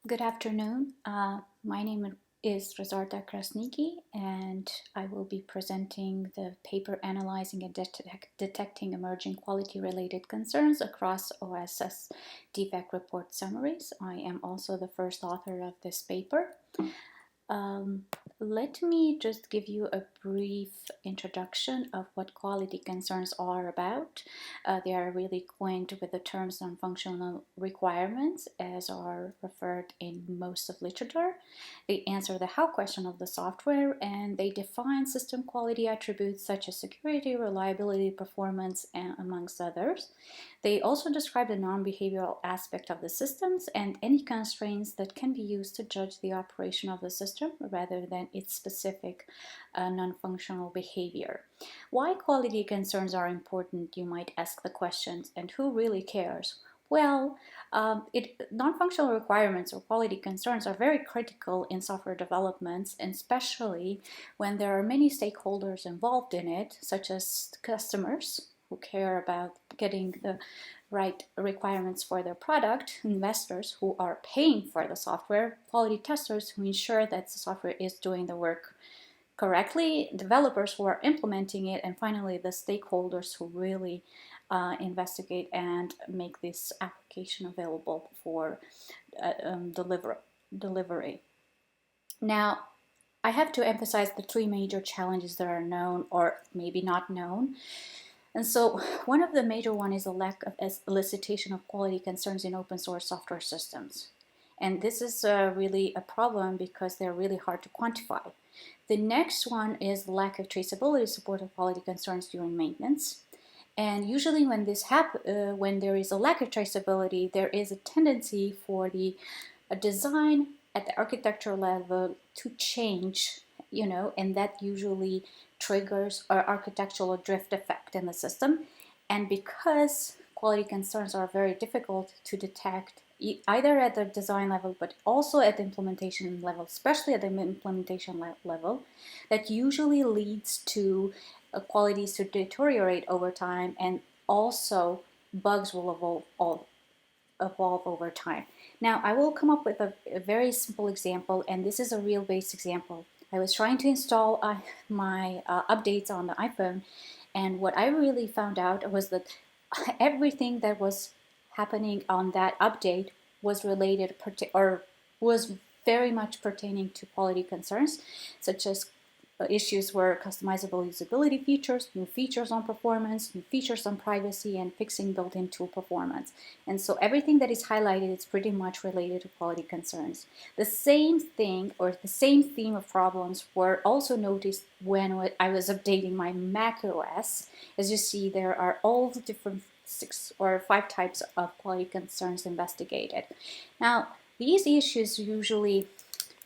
Good afternoon. My name is Rrezarta Krasniqi, and I will be presenting the paper analyzing and detecting emerging quality-related concerns across OSS Defect report summaries. I am also the first author of this paper. Um, Let me just give you a brief introduction of what quality concerns are about. They are really coined with the terms non-functional requirements, as are referred in most of literature. They answer the how question of the software, and they define system quality attributes such as security, reliability, performance, and amongst others. They also describe the non-behavioral aspect of the systems and any constraints that can be used to judge the operation of the system rather than its specific non-functional behavior. Why quality concerns are important, you might ask the questions, and who really cares? Well, non-functional requirements or quality concerns are very critical in software developments, and especially when there are many stakeholders involved in it, such as customers who care about getting the right requirements for their product, investors who are paying for the software, quality testers who ensure that the software is doing the work correctly, developers who are implementing it, and finally the stakeholders who really investigate and make this application available for delivery. Now, I have to emphasize the three major challenges that are known or maybe not known. And so one of the major one is a lack of elicitation of quality concerns in open source software systems. And this is really a problem because they're really hard to quantify. The next one is lack of traceability support of quality concerns during maintenance. And usually when when there is a lack of traceability, there is a tendency for the design at the architecture level to change, and that usually triggers an architectural drift effect in the system. And because quality concerns are very difficult to detect either at the design level but also at the implementation level, especially at the implementation level, that usually leads to qualities to deteriorate over time, and also bugs will evolve over time. Now, I will come up with a very simple example, and this is a real-based example. I was trying to install my updates on the iPhone, and what I really found out was that everything that was happening on that update was related or was very much pertaining to quality concerns, such as issues were customizable usability features, new features on performance, new features on privacy, and fixing built-in tool performance. And so everything that is highlighted is pretty much related to quality concerns. The same thing or the same theme of problems were also noticed when I was updating my Mac OS. As you see, there are all the different 6 or 5 types of quality concerns investigated. Now, these issues usually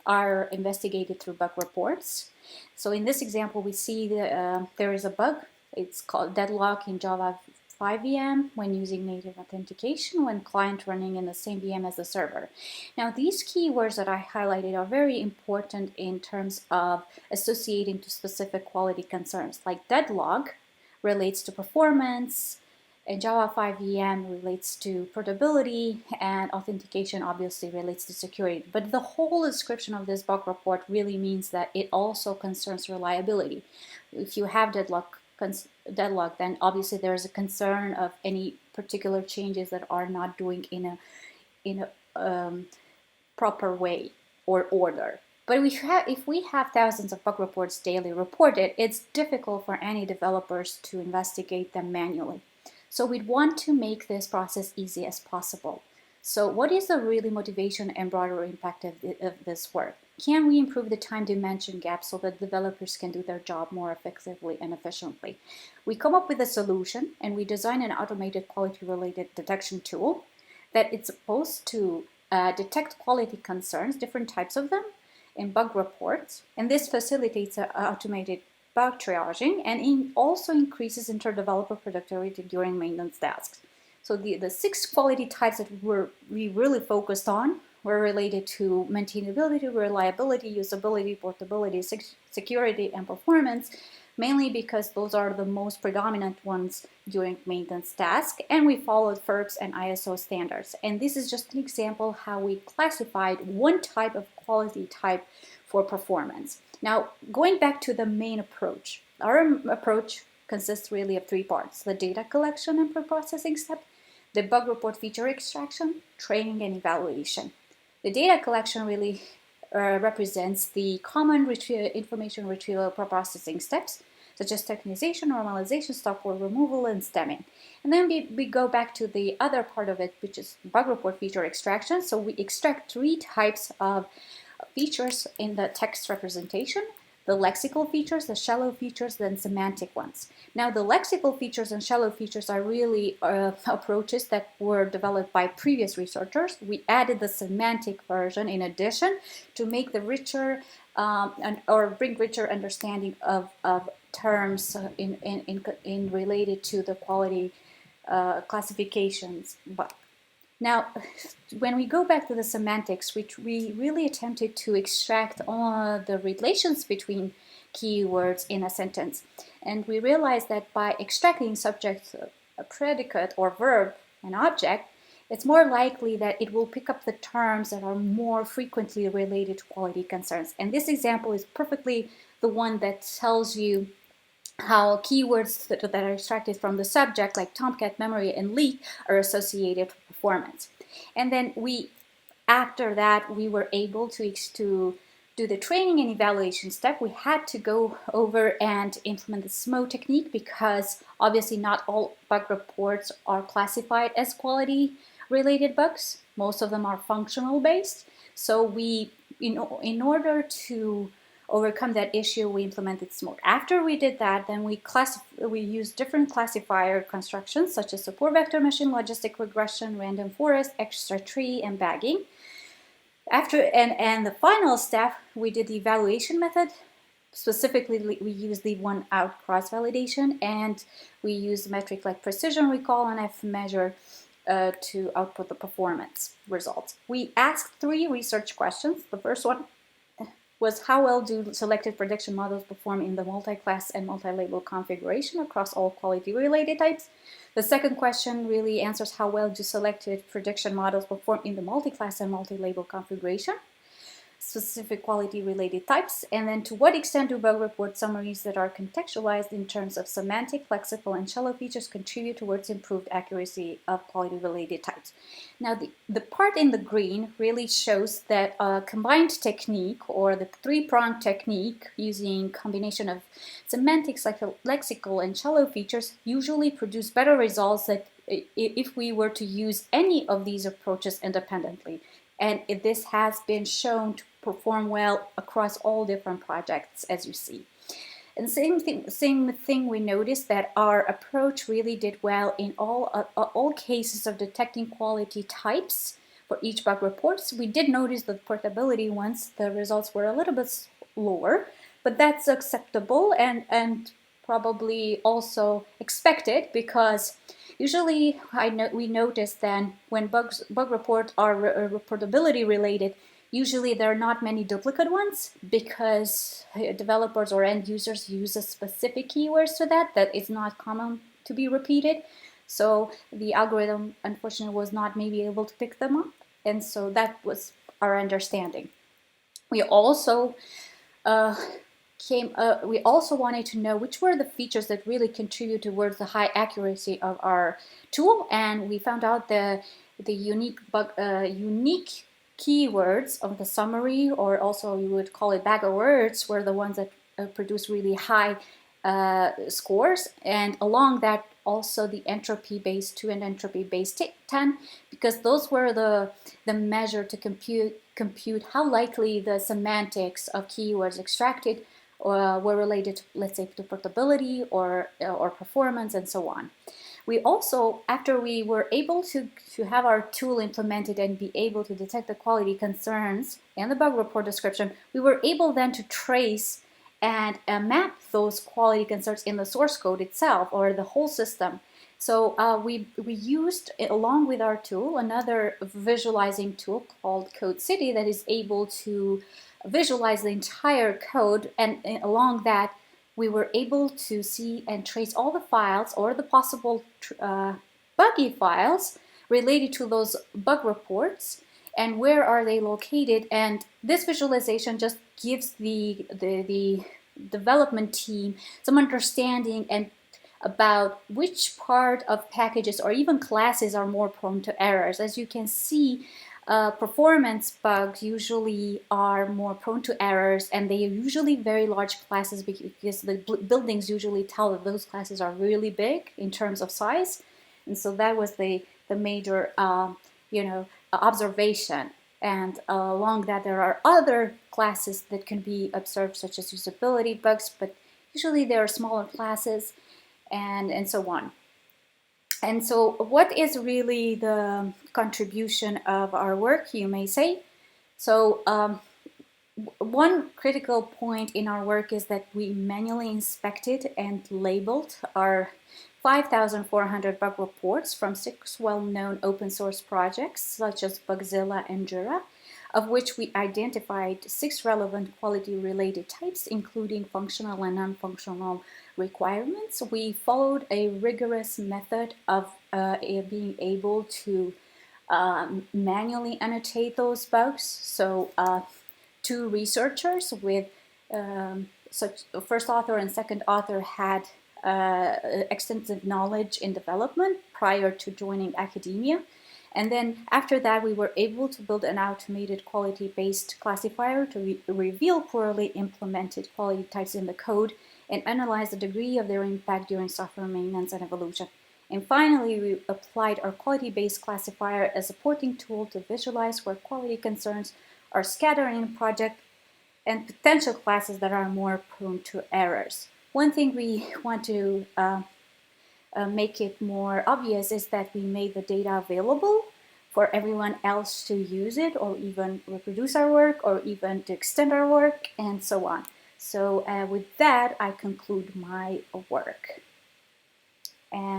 are investigated through bug reports. So in this example, we see that there is a bug. It's called deadlock in Java 5 VM when using native authentication when client running in the same VM as the server. Now, these keywords that I highlighted are very important in terms of associating to specific quality concerns, like deadlock relates to performance, and Java 5 VM relates to portability, and authentication obviously relates to security. But the whole description of this bug report really means that it also concerns reliability. If you have deadlock, then obviously there is a concern of any particular changes that are not doing in a proper way or order. But if we have thousands of bug reports daily reported, it's difficult for any developers to investigate them manually. So we'd want to make this process easy as possible. So what is the really motivation and broader impact of this work? Can we improve the time dimension gap so that developers can do their job more effectively and efficiently? We come up with a solution, and we design an automated quality-related detection tool that it's supposed to detect quality concerns, different types of them, in bug reports. And this facilitates automated bug triaging, and also increases inter-developer productivity during maintenance tasks. So the 6 quality types that we really focused on were related to maintainability, reliability, usability, portability, security, and performance. mainly because those are the most predominant ones during maintenance tasks, and we followed FERPS and ISO standards. And this is just an example how we classified one type of quality type for performance. Now, going back to the main approach, our approach consists really of three parts: the data collection and pre-processing step, the bug report feature extraction, training, and evaluation. The data collection really represents the common information retrieval processing steps, such as tokenization, normalization, stop word removal, and stemming. And then we go back to the other part of it, which is bug report feature extraction. So we extract three types of features in the text representation: the lexical features, the shallow features, then semantic ones. Now, the lexical features and shallow features are really approaches that were developed by previous researchers. We added the semantic version in addition to make the richer or bring richer understanding of terms in related to the quality classifications. But now, when we go back to the semantics, which we really attempted to extract all the relations between keywords in a sentence, and we realized that by extracting subject, a predicate, or verb, an object, it's more likely that it will pick up the terms that are more frequently related to quality concerns. And this example is perfectly the one that tells you how keywords that are extracted from the subject, like Tomcat, memory, and leak, are associated with performance. And then after that, we were able to do the training and evaluation step. We had to go over and implement the SMO technique because obviously not all bug reports are classified as quality-related bugs. Most of them are functional based. So in order to overcome that issue, we implemented SMO. After we did that, then we used different classifier constructions such as support vector machine, logistic regression, random forest, extra tree, and bagging. And the final step, we did the evaluation method. Specifically, we used the one-out cross-validation, and we used metric like precision recall and F measure to output the performance results. We asked three research questions. The first one was how well do selected prediction models perform in the multi-class and multi-label configuration across all quality-related types. The second question really answers how well do selected prediction models perform in the multi-class and multi-label configuration, specific quality-related types, and then to what extent do bug report summaries that are contextualized in terms of semantic, lexical, and shallow features contribute towards improved accuracy of quality-related types. Now, the part in the green really shows that a combined technique, or the three-pronged technique using combination of semantics, lexical, and shallow features usually produce better results than if we were to use any of these approaches independently. And this has been shown to perform well across all different projects, as you see. And same thing, we noticed that our approach really did well in all cases of detecting quality types for each bug reports. We did notice that portability ones, the results were a little bit lower, but that's acceptable and probably also expected, because usually we notice then when bug reports are reportability related, usually there are not many duplicate ones because developers or end users use a specific keywords to that is not common to be repeated. So the algorithm unfortunately was not maybe able to pick them up, and so that was our understanding. We also wanted to know which were the features that really contribute towards the high accuracy of our tool, and we found out the unique keywords of the summary, or also you would call it bag of words, were the ones that produce really high scores, and along that also the entropy base 2 and entropy base 10, because those were the measure to compute how likely the semantics of keywords extracted were related to, let's say, to portability or performance and so on. We also, after we were able to have our tool implemented and be able to detect the quality concerns and the bug report description, we were able then to trace and map those quality concerns in the source code itself or the whole system. So we used, along with our tool, another visualizing tool called Code City that is able to visualize the entire code, and along that we were able to see and trace all the files or the possible buggy files related to those bug reports and where are they located. And this visualization just gives the development team some understanding and about which part of packages or even classes are more prone to errors. As you can see, performance bugs usually are more prone to errors, and they are usually very large classes because the buildings usually tell that those classes are really big in terms of size. And so that was the major observation. And along that, there are other classes that can be observed, such as usability bugs, but usually they are smaller classes, and so on. And so what is really the contribution of our work, you may say? So one critical point in our work is that we manually inspected and labeled our 5,400 bug reports from 6 well-known open source projects, such as Bugzilla and Jira, of which we identified 6 relevant quality-related types, including functional and non-functional requirements. We followed a rigorous method of being able to manually annotate those bugs. So 2 researchers with such first author and second author had extensive knowledge in development prior to joining academia. And then after that, we were able to build an automated quality-based classifier to reveal poorly implemented quality types in the code and analyze the degree of their impact during software maintenance and evolution. And finally, we applied our quality-based classifier as a supporting tool to visualize where quality concerns are scattered in a project and potential classes that are more prone to errors. One thing we want to make it more obvious is that we made the data available for everyone else to use it or even reproduce our work or even to extend our work and so on. So with that, I conclude my work. And